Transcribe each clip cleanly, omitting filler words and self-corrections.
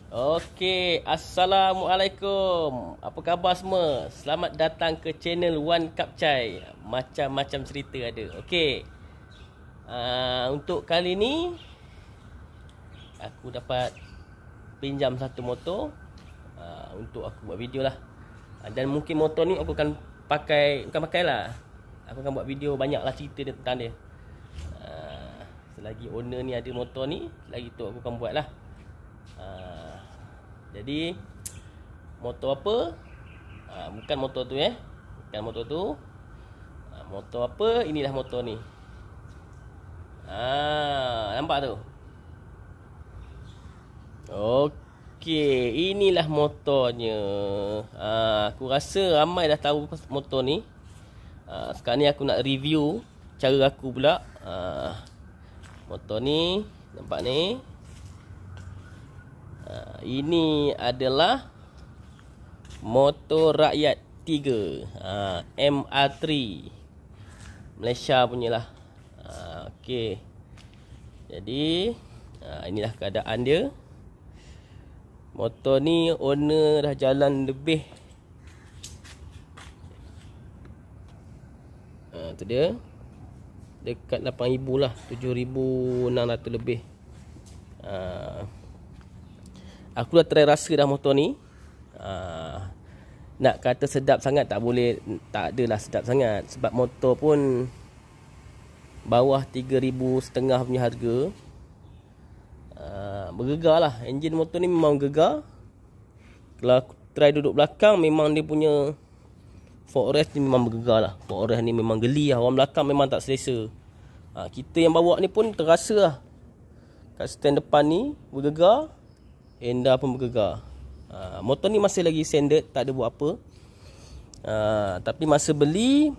Okey, Assalamualaikum. Apa khabar semua? Selamat datang ke channel One Cup Chai. Macam-macam cerita ada. Okey. Untuk kali ni aku dapat pinjam satu motor untuk aku buat video lah. Dan mungkin motor ni aku akan bukan pakai lah. Aku akan buat video banyak lah cerita tentang dia. Selagi owner ni ada motor ni, lagi tu aku akan buat lah. Jadi motor apa? Bukan motor tu Bukan motor tu. Motor apa? Inilah motor ni. Nampak tu? Okey, inilah motornya. Aku rasa ramai dah tahu motor ni. Sekarang ni aku nak review cara aku pula. Motor ni, nampak ni. Ini adalah motor rakyat 3, MR3 Malaysia punya lah. Okey. Jadi inilah keadaan dia. Motor ni owner dah jalan lebih tu dia, dekat 8,000 lah, 7,600 lebih. Aku dah try rasa dah motor ni. Nak kata sedap sangat tak boleh, tak adalah sedap sangat. Sebab motor pun bawah 3,500 punya harga. Bergegar lah. Enjin motor ni memang gegar. Kalau aku try duduk belakang, memang dia punya footrest ni memang bergegar lah. Footrest ni memang geli lah. Orang belakang memang tak selesa. Kita yang bawa ni pun terasa lah. Kat stand depan ni bergegar, Enda pun bergegar. Motor ni masih lagi standard, tak ada buat apa. Tapi masa beli,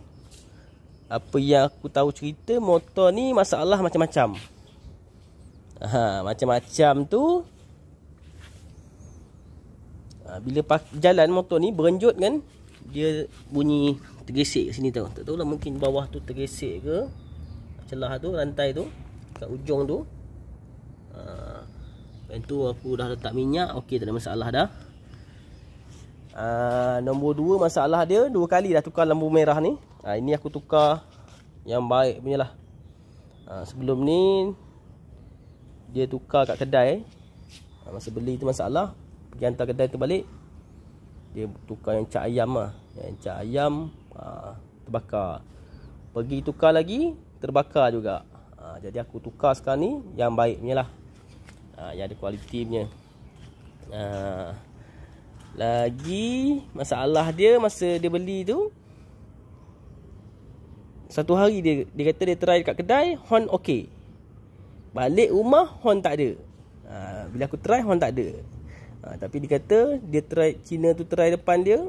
apa yang aku tahu cerita, motor ni masalah macam-macam. Macam-macam tu, bila jalan motor ni berenjut kan, dia bunyi tergesek kat sini tau. Tak tahulah, mungkin bawah tu tergesek ke, celah tu, rantai tu, kat ujung tu. Lepas tu aku dah letak minyak. Okey, tak ada masalah dah. Nombor 2 masalah dia, 2 kali dah tukar lampu merah ni. Ini aku tukar yang baik punya lah. Sebelum ni dia tukar kat kedai. Masa beli tu masalah, pergi hantar kedai tu balik, dia tukar yang cat ayam lah. Yang cat ayam terbakar. Pergi tukar lagi, terbakar juga. Jadi aku tukar sekarang ni yang baik punya lah, yang ada kualiti punya. Lagi masalah dia, masa dia beli tu, satu hari dia kata dia try kat kedai, horn okey. Balik rumah horn tak ada. Bila aku try, horn tak ada. Tapi dia kata dia try, Cina tu try depan dia,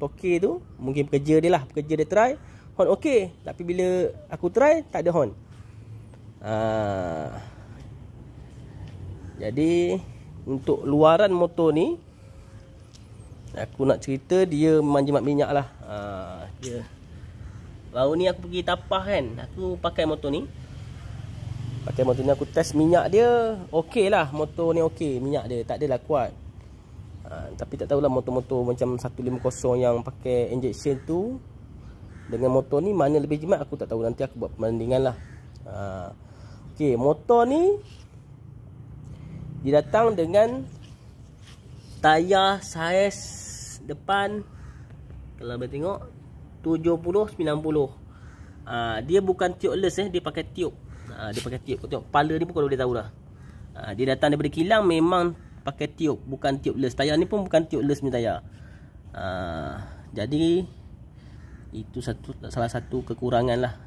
okey tu, mungkin pekerja dia lah, pekerja dia try, horn okey. Tapi bila aku try, tak ada horn. Jadi untuk luaran motor ni, aku nak cerita dia memang jimat minyak lah. Dia baru ni aku pergi tapah kan, aku pakai motor ni. Aku test minyak dia, okey lah. Motor ni okey, minyak dia tak adalah kuat. Tapi tak tahulah motor-motor macam 150 yang pakai injection tu dengan motor ni mana lebih jimat, aku tak tahu. Nanti aku buat perbandingan lah. Okey, motor ni dia datang dengan tayar saiz depan, kalau boleh tengok, 70-90. Dia bukan tubeless dia pakai tube. Dia pakai tube. Kau tengok kepala ni pun kau boleh tahu dah. Dia datang daripada kilang, memang pakai tube, bukan tubeless. Tayar ni pun bukan tubeless punya tayar. Jadi itu salah satu kekurangan lah.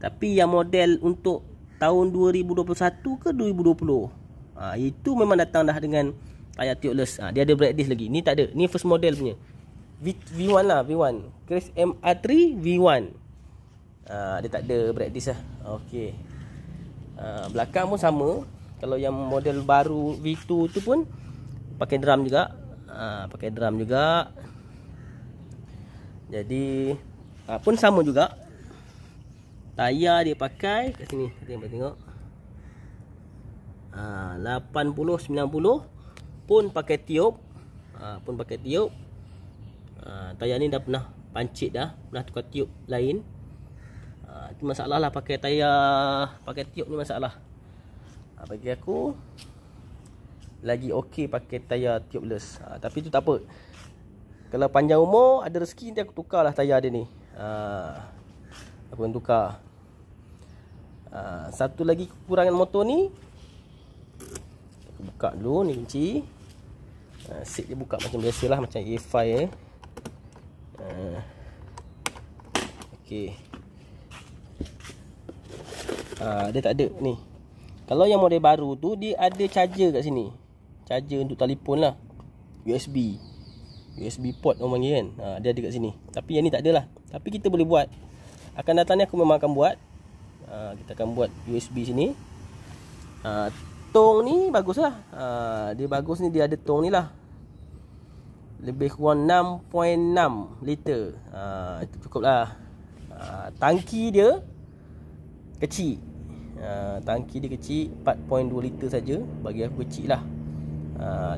Tapi yang model untuk tahun 2021 ke 2020, itu memang datang dah dengan tayar tubeless. Dia ada brake disc lagi. Ni tak ada. Ni first model punya, V1 lah, V1 Chris MR3 V1. Dia tak ada brake disc lah. Okey. Belakang pun sama. Kalau yang model baru V2 tu pun pakai drum juga. Jadi pun sama juga. Tayar dia pakai kat sini, tengok. 80 90 pun pakai tiup. Tayar ni dah pernah pancit dah, pernah tukar tiup lain. Itu masalah lah pakai tayar pakai tiup ni masalah. Bagi aku lagi okey pakai tayar tubeless. Tapi tu tak apa. Kalau panjang umur ada rezeki nanti aku tukarlah tayar dia ni. Aku akan tukar. Satu lagi kekurangan motor ni, aku buka dulu ni kunci. Seat dia buka macam biasalah, macam A5 okey. Dia tak ada ni. Kalau yang model baru tu dia ada charger kat sini. Charger untuk telefon lah. USB port orang panggil kan. Dia ada kat sini. Tapi yang ni tak ada lah. Tapi kita boleh buat. Akan datang ni aku memang akan buat. Kita akan buat USB sini. Tong ni bagus lah. Dia bagus ni, dia ada tong ni lah. Lebih kurang 6.6 liter. Itu cukup lah. Tangki dia kecil. Tangki dia kecil, 4.2 liter saja. Bagi aku kecil lah.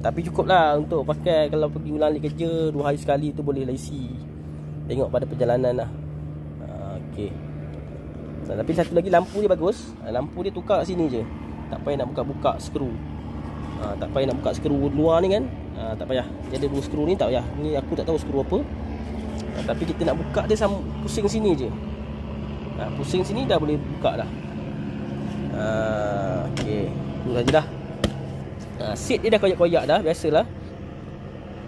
Tapi cukup lah untuk pakai kalau pergi ulang alik kerja 2 hari sekali tu boleh lah isi. Tengok pada perjalanan lah. Okey. Tapi satu lagi, lampu dia bagus. Lampu dia tukar kat sini je. Tak payah nak buka-buka skru. Tak payah nak buka skru luar ni kan. Tak payah. Dia ada 2 skru ni, tak payah. Ni aku tak tahu skru apa. Tapi kita nak buka dia pusing sini je. Pusing sini dah boleh buka dah. Okey. Itu saja dah. Seat dia dah koyak-koyak dah, biasalah.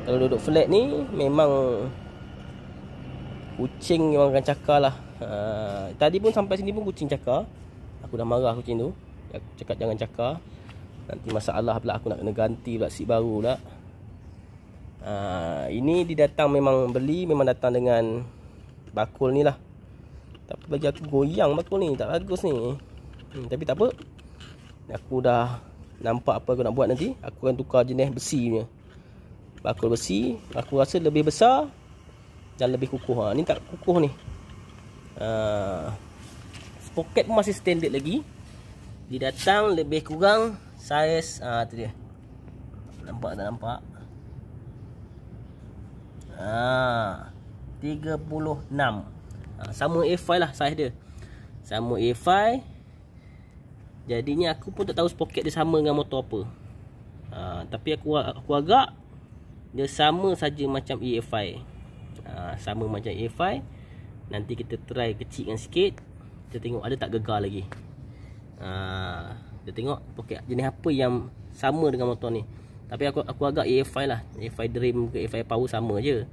Kalau duduk flat ni memang kucing memang akan cakar lah. Tadi pun sampai sini pun kucing cakar. Aku dah marah kucing tu. Aku cakap jangan cakar. Nanti masalah pula, aku nak kena ganti pula seat baru pula. Ini dia datang memang beli, memang datang dengan bakul ni lah. Tapi bagi aku goyang bakul ni, tak bagus ni. Tapi tak apa. Aku dah nampak apa aku nak buat nanti. Aku akan tukar jenis besi punya. Bakul besi, aku rasa lebih besar dan lebih kukuh. Ni tak kukuh ni. Sprocket pun masih standard lagi. Dia datang lebih kurang saiz tu dia. Nampak tak nampak? 36. Sama A5 lah saiz dia. Sama A5. Jadinya aku pun tak tahu sprocket dia sama dengan motor apa. Tapi aku agak dia sama saja macam A5. Sama macam A5. Nanti kita try kecilkan sikit. Kita tengok ada tak gegar lagi. Kita tengok sprocket jenis apa yang sama dengan motor ni. Tapi aku agak A5 lah. A5 Dream ke A5 Power sama je.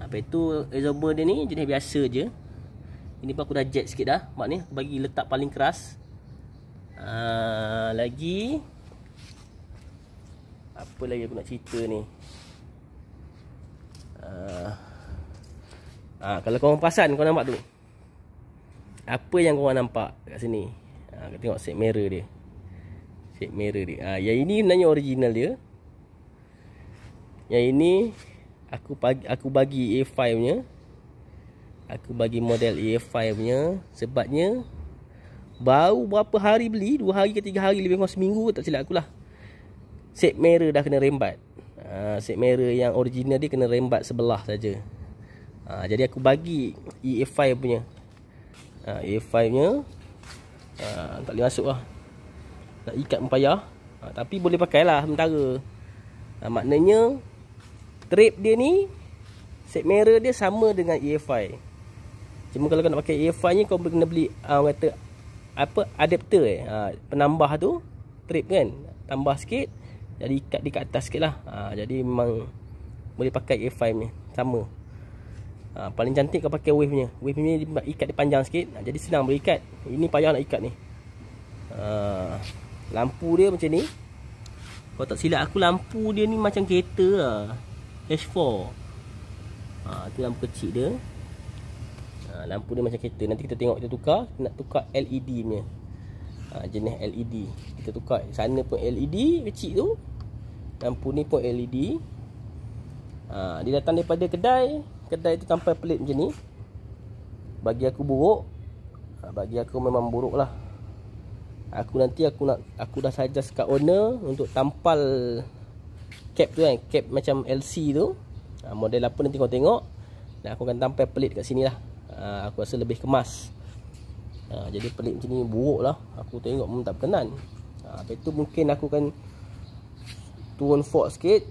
Lepas tu absorber dia ni jenis biasa je. Ini pun aku dah jet sikit dah. Mak ni aku bagi letak paling keras. Lagi apa lagi aku nak cerita ni. Kalau korang perasan, kau nampak tu, apa yang korang nampak kat sini? Kau tengok set mirror dia. Set mirror dia. Yang ini sebenarnya original dia. Yang ini aku bagi A5 nya. Aku bagi model A5 nya sebabnya baru berapa hari beli, 2 hari ke 3 hari, lebih kurang seminggu tak silap aku lah. Set mirror dah kena rembat. Set mirror yang original dia kena rembat sebelah saja. Jadi aku bagi A5 punya. A5 nya tak boleh masuk lah. Nak ikat pun payah. Tapi boleh pakai lah sementara. Maknanya trip dia ni, set mirror dia sama dengan A5. Cuma kalau kau nak pakai A5 ni, kau kena beli orang kata apa, adapter penambah tu, trip kan, tambah sikit, jadi ikat dekat atas sikit lah. Jadi memang boleh pakai A5 ni sama. Paling cantik kau pakai wave nya. Wave ni ikat dia panjang sikit, jadi senang boleh ikat. Ini payah nak ikat ni. Lampu dia macam ni. Kalau tak silap aku, lampu dia ni macam kereta lah, H4. Tu lampu kecil dia. Lampu dia macam kereta. Nanti kita tengok, kita tukar. Kita nak tukar LED punya. Jenis LED. Kita tukar. Sana pun LED kecil tu. Lampu ni pun LED. Dia datang daripada kedai. Kedai tu sampai pelik macam ni. Bagi aku buruk. Bagi aku memang buruk lah. Aku dah suggest kat owner untuk tampal cap tu kan, cap macam LC tu. Model apa nanti kau tengok. Dan aku akan tampal pelit kat sini lah. Aku rasa lebih kemas. Jadi pelit macam ni buruk lah. Aku tengok pun tak berkenan. Lepas tu mungkin aku akan turun fork sikit.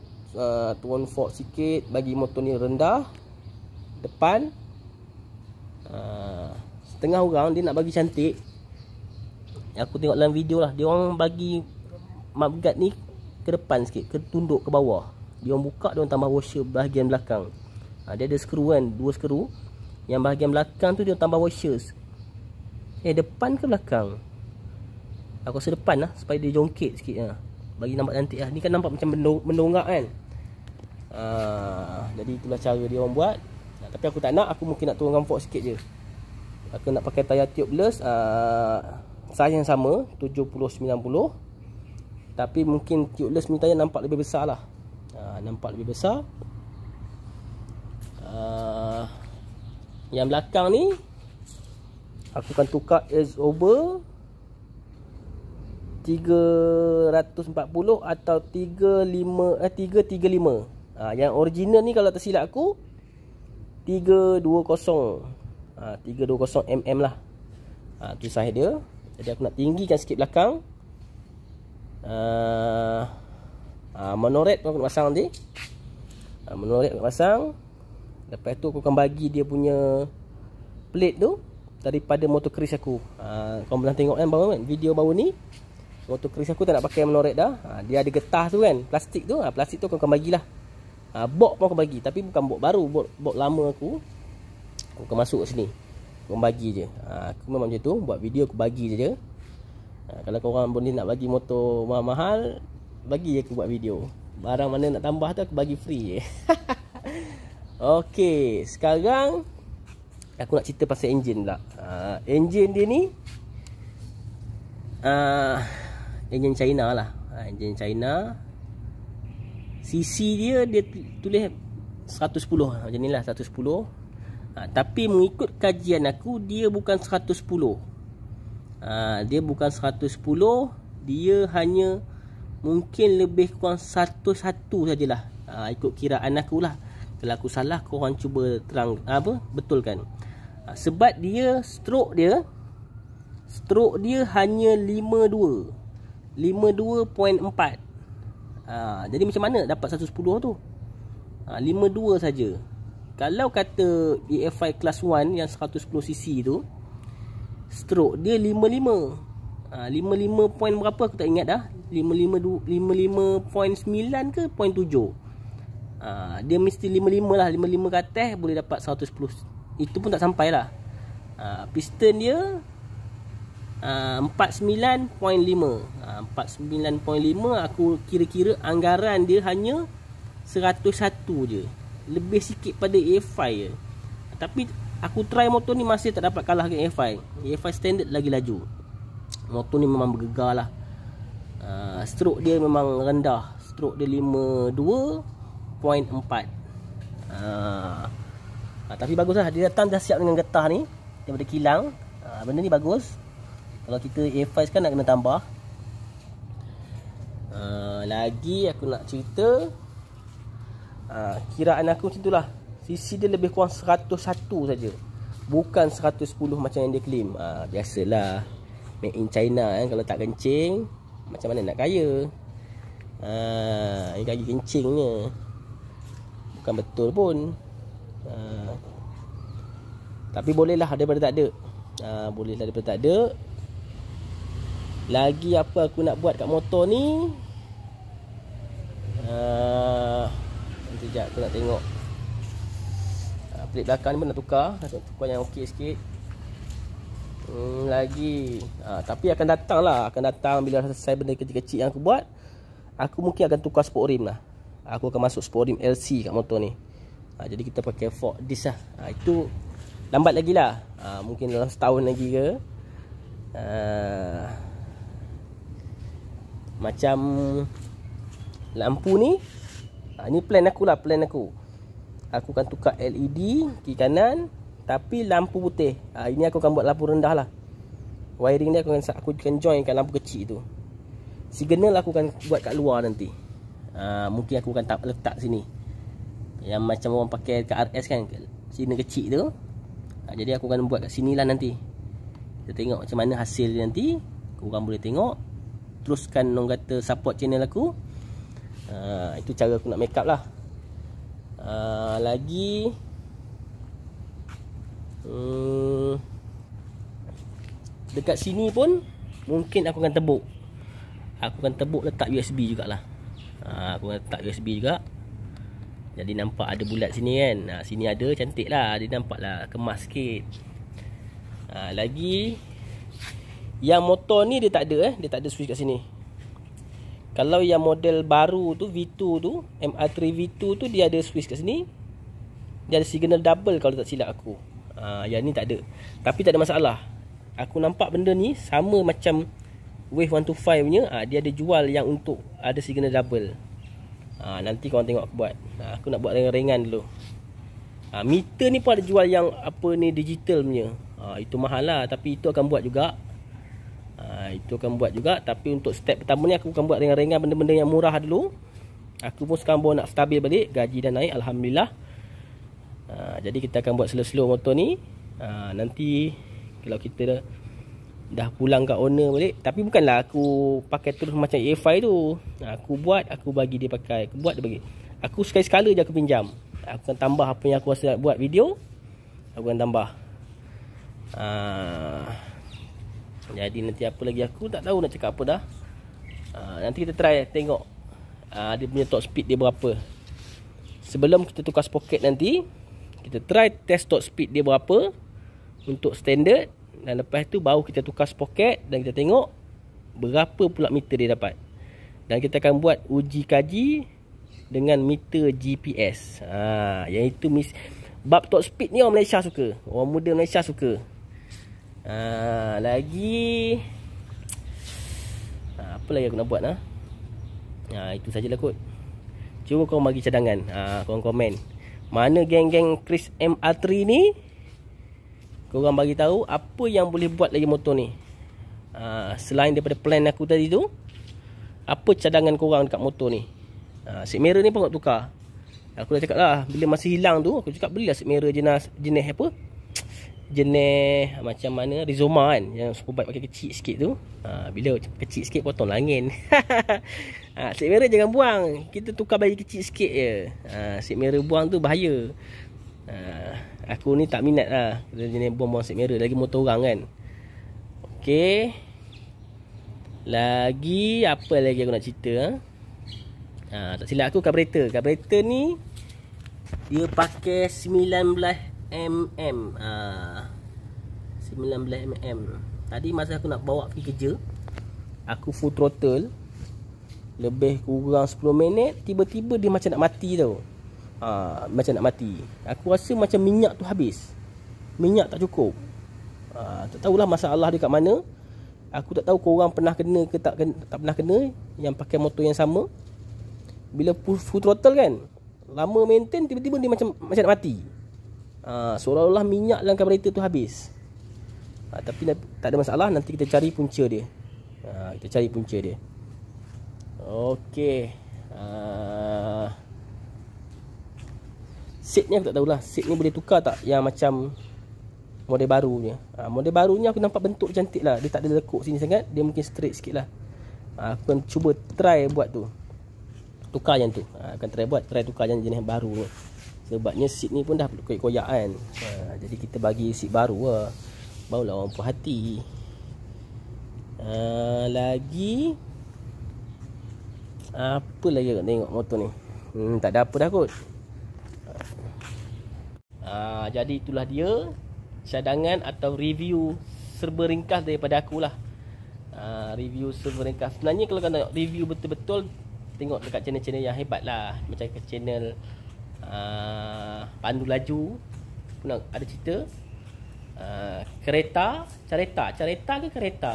Turun fork sikit, bagi motor ni rendah depan. Setengah orang dia nak bagi cantik. Aku tengok dalam video lah, dia orang bagi mudguard ni ke depan sikit, ke tunduk ke bawah. Dia orang buka, dia orang tambah washer bahagian belakang. Dia ada skru kan, 2 skru. Yang bahagian belakang tu dia tambah washers. Depan ke belakang? Aku rasa depan lah, supaya dia jongkit sikit lah. Bagi nampak cantik lah. Ni kan nampak macam mendongak kan. Jadi itulah cara dia orang buat. Tapi aku tak nak, aku mungkin nak turunkan fork sikit je. Aku nak pakai tayar tubeless, size yang sama 70-90. Tapi mungkin tubeless ni tayar nampak lebih besar lah. Nampak lebih besar. Yang belakang ni aku akan tukar edge over 340 atau 335. Yang original ni kalau tak silap aku 320. 320 mm lah. Tu size dia. Jadi aku nak tinggikan sikit belakang. Monored pun aku nak pasang nanti. Monored aku pasang. Lepas tu aku akan bagi dia punya plate tu daripada motor Chris aku. Kau pernah tengok kan baru kan, video baru ni. Motor Chris aku tak nak pakai monored dah. Dia ada getah tu kan, plastik tu. Plastik tu aku akan bagilah. Box pun aku bagi, tapi bukan box baru, box lama aku. Aku akan masuk kat sini. Aku bagi je. Aku memang macam tu, buat video aku bagi je. Kalau korang boleh nak bagi motor mahal-mahal, bagi je aku buat video. Barang mana nak tambah tu aku bagi free je. Okey, sekarang aku nak cerita pasal enjin pula. Enjin dia ni enjin China lah. Enjin China. CC dia tulis 110 macam ni lah, 110. Tapi mengikut kajian aku, dia bukan 110. Dia bukan 110. Dia hanya mungkin lebih kurang 101 sajalah. Ikut kiraan aku lah. Kalau aku salah, korang cuba betulkan. Sebab dia stroke dia hanya 52. 52.4. Jadi macam mana dapat 110 tu? 52 saja. Kalau kata EFI kelas 1 yang 110cc tu, stroke dia 55. 55 point berapa aku tak ingat dah. 55.9 ke 0.7. Dia mesti 55 lah. 55 ke atas boleh dapat 110. Itu pun tak sampai lah. Piston dia 49.5. 49.5 aku kira-kira anggaran dia hanya 101 je. Lebih sikit pada EFI je. Tapi aku try motor ni masih tak dapat kalah dengan EFI. EFI standard lagi laju. Motor ni memang bergegar lah. Stroke dia memang rendah. Stroke dia 52.4. Tapi bagus lah. Dia datang dah siap dengan getah ni daripada kilang. Benda ni bagus. Kalau kita EFI sekarang nak kena tambah. Lagi aku nak cerita, kiraan aku macam itulah. CC dia lebih kurang 101 saja. Bukan 110 macam yang dia claim. Biasalah, made in China kan. Kalau tak kencing, macam mana nak kaya? Ini kaki kencingnya. Bukan betul pun. Tapi bolehlah daripada tak ada. Bolehlah daripada tak ada. Lagi apa aku nak buat kat motor ni? Nanti sekejap aku nak tengok. Plate belakang ni pun nak tukar. Nak tukar yang okey sikit. Lagi tapi akan datang lah. Akan datang bila selesai benda kecil-kecil yang aku buat. Aku mungkin akan tukar sport rim lah. Aku akan masuk sport rim LC kat motor ni. Jadi kita pakai fork disc lah. Itu lambat lagi lah. Mungkin dalam setahun lagi ke. Macam lampu ni, ni plan aku lah. Plan aku akan tukar LED kiri kanan, tapi lampu putih. Ini aku akan buat lampu rendah lah. Wiring dia aku akan join kat lampu kecil tu. Signal aku akan buat kat luar nanti. Mungkin aku akan letak sini. Yang macam orang pakai kat RS kan, signal kecil tu. Jadi aku akan buat kat sini lah nanti. Kita tengok macam mana hasil dia nanti. Korang boleh tengok. Teruskan orang kata support channel aku. Itu cara aku nak make up lah. Lagi dekat sini pun mungkin aku akan tebuk. Aku akan tebuk letak USB jugalah. Aku akan letak USB juga. Jadi nampak ada bulat sini kan. Sini ada, cantik lah. Dia nampak lah kemas sikit. Lagi yang motor ni dia tak ada dia tak ada switch kat sini. Kalau yang model baru tu V2 tu, MR3 V2 tu, dia ada switch kat sini. Dia ada signal double kalau tak silap aku. Yang ni tak ada. Tapi tak ada masalah. Aku nampak benda ni sama macam Wave 125 punya. Dia ada jual yang untuk ada signal double. Nanti korang tengok aku buat. Aku nak buat ringan-ringan dulu. Meter ni pun ada jual yang apa ni digital punya. Itu mahal lah, tapi itu akan buat juga. Itu akan buat juga. Tapi untuk step pertama ni aku akan buat ringan-ringan, benda-benda yang murah dulu. Aku pun sekarang baru nak stabil balik. Gaji dah naik, Alhamdulillah. Jadi kita akan buat slow-slow motor ni. Nanti kalau kita dah pulang kat owner balik. Tapi bukanlah aku pakai terus macam A5 tu. Aku buat, aku bagi dia pakai. Aku buat, dia bagi. Aku sekali-sekala je aku pinjam. Aku akan tambah apa yang aku rasa nak buat video. Aku akan tambah. Jadi nanti apa lagi aku tak tahu nak cakap apa dah. Nanti kita try tengok dia punya top speed dia berapa. Sebelum kita tukar sprocket nanti, kita try test top speed dia berapa untuk standard. Dan lepas tu baru kita tukar sprocket dan kita tengok berapa pula meter dia dapat. Dan kita akan buat uji kaji dengan meter GPS. Yang itu bab top speed ni orang Malaysia suka. Orang muda Malaysia suka. Lagi apa lagi aku nak buat lah. Itu sajalah kot. Cuba korang bagi cadangan. Korang komen mana geng-geng Chris MR3 ni. Korang bagi tahu apa yang boleh buat lagi motor ni. Selain daripada plan aku tadi tu, apa cadangan korang dekat motor ni. Seat mirror ni pun nak tukar. Aku dah cakap lah, bila masih hilang tu aku cakap belilah seat mirror jenis apa, jenis macam mana, Rizoma kan, yang superbike pakai kecil sikit tu. Bila kecil sikit potong langin. Seat mirror jangan buang, kita tukar bagi kecil sikit je. Seat mirror buang tu bahaya. Aku ni tak minat lah jenis buang-buang seat mirror, lagi motor orang kan. Okay, lagi apa lagi aku nak cerita. Tak silap aku carburetor ni dia pakai 19mm. 19mm. Tadi masa aku nak bawa pergi kerja, aku full throttle lebih kurang 10 minit, tiba-tiba dia macam nak mati tau. Macam nak mati. Aku rasa macam minyak tu habis. Minyak tak cukup. Tak tahulah masalah dia kat mana. Aku tak tahu korang pernah kena ke tak pernah kena yang pakai motor yang sama. Bila full throttle kan, lama maintain, tiba-tiba dia macam nak mati. Seolah-olah minyak dalam carburetor tu habis. Tapi tak ada masalah, nanti kita cari punca dia. Kita cari punca dia. Okey. Seat ni aku tak tahulah. Seat ni boleh tukar tak yang macam model barunya. Model barunya aku nampak bentuk cantik lah. Dia tak ada lekuk sini sangat. Dia mungkin straight sikit lah. Aku akan cuba try buat tu. Tukar yang tu. Akan try tukar yang jenis baru ni. Sebabnya seat ni pun dah koyak-koyak kan. Jadi kita bagi seat baru lah. Barulah orang puas hati. Lagi apa lagi aku tengok motor ni. Tak ada apa dah kot. Jadi itulah dia cadangan atau review serba ringkas daripada akulah. Review serba ringkas. Sebenarnya kalau kau nak review betul-betul, tengok dekat channel-channel yang hebat lah. Macam ke channel Pandu Laju pun ada cerita. Careta ke kereta.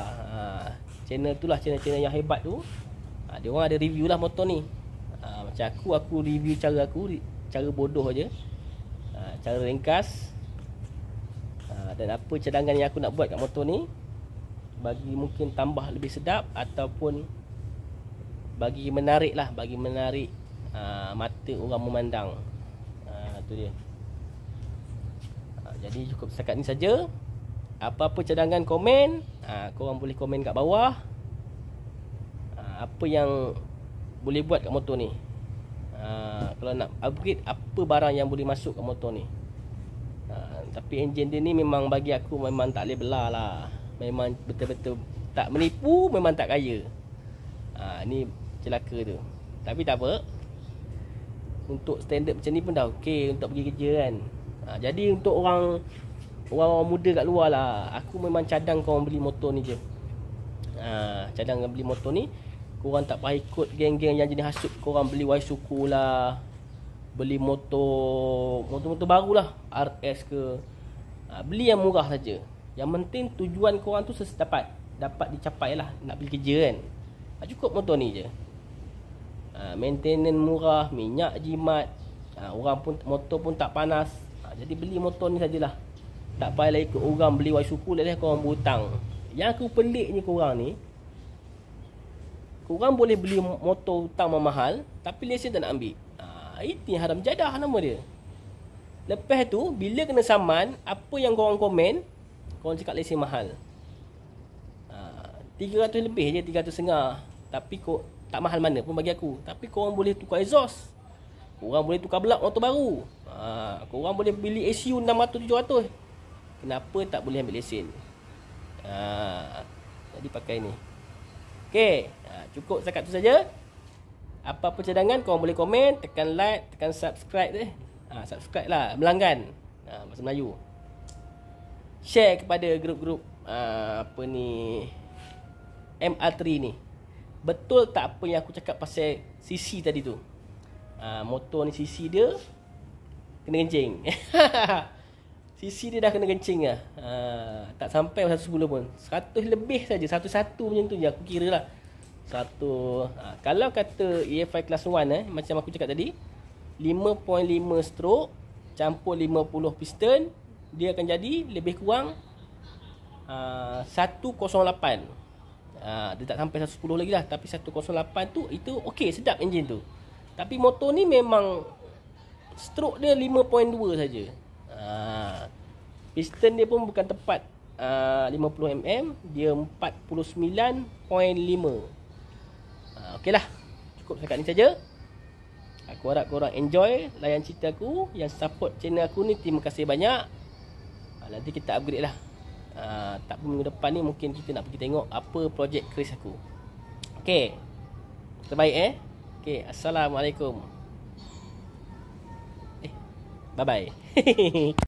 Channel tu lah channel-channel yang hebat tu. Dia orang ada review lah motor ni. Macam aku review cara bodoh aja. Cara ringkas. Dan apa cadangan yang aku nak buat kat motor ni. bagi mungkin tambah lebih sedap ataupun bagi menarik lah, bagi menarik mata orang memandang. Tu dia. Jadi cukup setakat ni saja. Apa-apa cadangan komen, korang boleh komen kat bawah. Apa yang boleh buat kat motor ni. Kalau nak upgrade, apa barang yang boleh masuk kat motor ni. Tapi enjin dia ni memang bagi aku memang tak boleh belah lah. Memang betul-betul tak menipu, memang tak kaya. Ni celaka tu. Tapi tak apa. Untuk standard macam ni pun dah okey untuk pergi kerja kan. Jadi untuk orang muda kat luar lah, aku memang cadang korang beli motor ni je. Cadang beli motor ni, korang tak payah ikut geng-geng yang jenis hasut. Korang beli Isuzu lah, beli motor baru lah, RS ke. Beli yang murah saja. Yang penting tujuan korang tu dapat dicapai lah, nak pergi kerja kan. Cukup motor ni je. Maintenance murah, minyak jimat, orang pun motor pun tak panas. Jadi beli motor ni sajalah. Tak payahlah ikut orang beli Isuzu lah korang berhutang. Yang aku peliknya korang ni, korang boleh beli motor hutang mahal tapi lesen tak nak ambil. Itu yang haram jadah nama dia. Lepas tu bila kena saman, apa yang korang komen, korang cakap lesen mahal. 300 lebih je, 300 setengah. Tapi kok tak mahal mana pun bagi aku. Tapi korang boleh tukar exhaust, korang boleh tukar belak motor baru, korang boleh beli ECU 600-700. Kenapa tak boleh ambil lesen? Jadi pakai ni. Okey, cukup setakat tu saja. Apa-apa cadangan korang boleh komen, tekan like, tekan subscribe deh. Subscribe lah, melanggan bahasa Melayu. Share kepada grup-grup MR3 ni. Betul tak apa yang aku cakap pasal CC tadi tu? Motor ni CC dia kena kencing. CC dia dah kena kencing lah. Tak sampai 110 pun, 100 lebih saja, 1-1 macam tu je aku kira lah. Kalau kata EFI Class 1 macam aku cakap tadi, 5.5 stroke campur 50 piston, dia akan jadi lebih kurang 108. Dia tak sampai 110 lagi lah, tapi 108 tu itu okey, sedap enjin tu. Tapi motor ni memang stroke dia 5.2 saja. Piston dia pun bukan tepat 50 mm, dia 49.5. Okeylah, cukup setakat ni saja. Aku harap korang enjoy layan cerita aku. Yang support channel aku ni, terima kasih banyak. Nanti kita upgrade lah. Tak pun minggu depan ni mungkin kita nak pergi tengok apa projek Chris aku. Okey, terbaik Okey, Assalamualaikum. Bye bye.